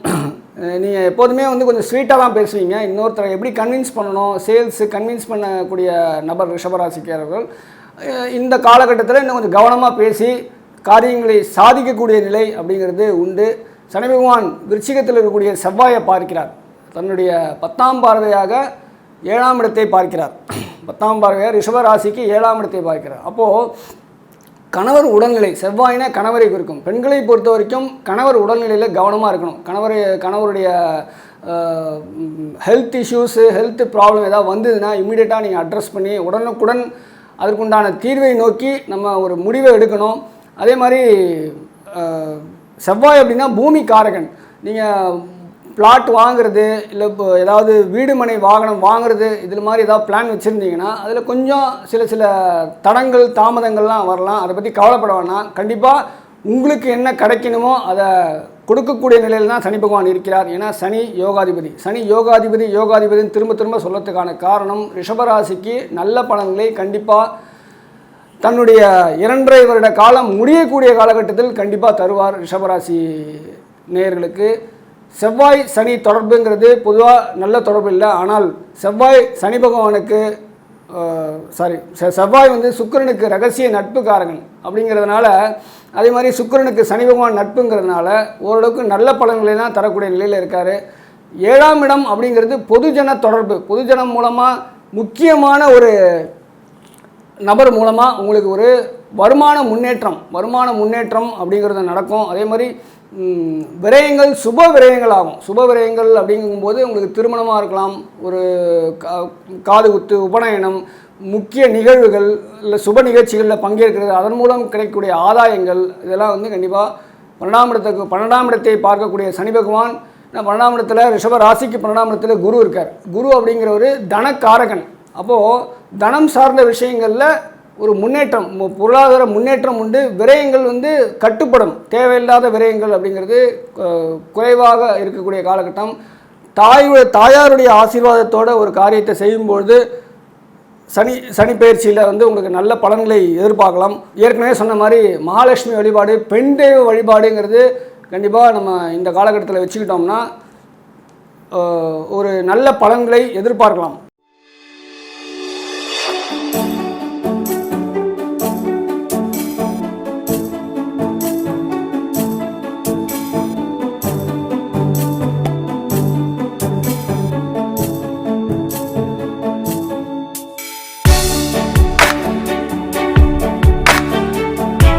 நீங்கள் எப்போதுமே வந்து கொஞ்சம் ஸ்வீட்டாக தான் பேசுவீங்க. இன்னொருத்தரை எப்படி கன்வின்ஸ் பண்ணணும், கன்வின்ஸ் பண்ணக்கூடிய நபர் ரிஷபராசிக்காரர்கள். இந்த காலகட்டத்தில் இன்னும் கொஞ்சம் கவனமாக பேசி காரியங்களை சாதிக்கக்கூடிய நிலை அப்படிங்கிறது உண்டு. சனி பகவான் விருச்சிகத்தில் இருக்கக்கூடிய செவ்வாயை பார்க்கிறார். தன்னுடைய 10ஆம் பார்வையாக 7ஆம் இடத்தை பார்க்கிறார். 10ஆம் பார்வையாக ரிஷபராசிக்கு 7ஆம் இடத்தை பார்க்கிறார். அப்போது கணவர் உடல்நிலை, செவ்வாயினா கணவரை குறிக்கும். பெண்களை பொறுத்த வரைக்கும் கணவர் உடல்நிலையில் கவனமாக இருக்கணும். கணவருடைய ஹெல்த் இஷ்யூஸு, ஹெல்த் ப்ராப்ளம் ஏதாவது வந்ததுன்னா இம்மிடியட்டாக நீங்கள் அட்ரஸ் பண்ணி உடனுக்குடன் அதற்குண்டான தீர்வை நோக்கி நம்ம ஒரு முடிவை எடுக்கணும். அதே மாதிரி செவ்வாய் அப்படின்னா பூமி காரகன். நீங்கள் பிளாட் வாங்குறது, இல்லை இப்போ ஏதாவது வீடு மனை வாகனம் வாங்குறது, இதில் மாதிரி ஏதாவது பிளான் வச்சுருந்தீங்கன்னா அதில் கொஞ்சம் சில தடங்கள் தாமதங்கள்லாம் வரலாம். அதை பற்றி கவலைப்பட வேணாம். கண்டிப்பாக உங்களுக்கு என்ன கிடைக்கணுமோ அதை கொடுக்கக்கூடிய நிலையில் தான் சனி பகவான் இருக்கிறார். ஏன்னா சனி யோகாதிபதின்னு திரும்ப சொல்லத்துக்கான காரணம் ரிஷபராசிக்கு நல்ல பலன்களை கண்டிப்பாக தன்னுடைய 2.5 வருட காலம் முடியக்கூடிய காலகட்டத்தில் கண்டிப்பாக தருவார் ரிஷபராசி நேயர்களுக்கு. செவ்வாய் சனி தொடர்புங்கிறது பொதுவாக நல்ல தொடர்பு இல்லை. ஆனால் சனி பகவானுக்கு செவ்வாய் வந்து சுக்கிரனுக்கு ரகசிய நட்புக்காரகன் அப்படிங்கிறதுனால, அதே மாதிரி சுக்கிரனுக்கு சனி பகவான் நட்புங்கிறதுனால ஓரளவுக்கு நல்ல பலன்களை தான் தரக்கூடிய நிலையில் இருக்கார். 7ஆம் இடம் அப்படிங்கிறது பொதுஜன தொடர்பு. பொதுஜனம் மூலமாக முக்கியமான ஒரு நபர் மூலமாக உங்களுக்கு ஒரு வருமான முன்னேற்றம் அப்படிங்கிறது நடக்கும். அதே மாதிரி விரயங்கள் சுப விரயங்கள் ஆகும். சுப விரயங்கள் அப்படிங்கும்போது உங்களுக்கு திருமணமாக இருக்கலாம், ஒரு காது குத்து, உபநயனம், முக்கிய நிகழ்வுகள், இல்லை சுப நிகழ்ச்சிகளில் பங்கேற்கிறது, அதன் மூலம் கிடைக்கக்கூடிய ஆதாயங்கள், இதெல்லாம் வந்து கண்டிப்பாக 12ஆம் இடத்தை பார்க்கக்கூடிய சனி பகவான். 12ஆம் இடத்துல ரிஷப ராசிக்கு 12ஆம் இடத்துல குரு இருக்கார். குரு அப்படிங்கிற ஒரு தனக்காரகன். அப்போது தனம் சார்ந்த விஷயங்களில் ஒரு முன்னேற்றம், பொருளாதார முன்னேற்றம் உண்டு. விரயங்கள் வந்து கட்டுப்படும். தேவையில்லாத விரயங்கள் அப்படிங்கிறது குறைவாக இருக்கக்கூடிய காலகட்டம். தாயாருடைய ஆசீர்வாதத்தோட ஒரு காரியத்தை செய்யும்பொழுது சனி பயிற்சியில் வந்து உங்களுக்கு நல்ல பலன்களை எதிர்பார்க்கலாம். ஏற்கனவே சொன்ன மாதிரி மகாலட்சுமி வழிபாடு, பெண் தெய்வ வழிபாடுங்கிறது கண்டிப்பாக நம்ம இந்த காலகட்டத்தில் வச்சுக்கிட்டோம்னா ஒரு நல்ல பலன்களை எதிர்பார்க்கலாம்.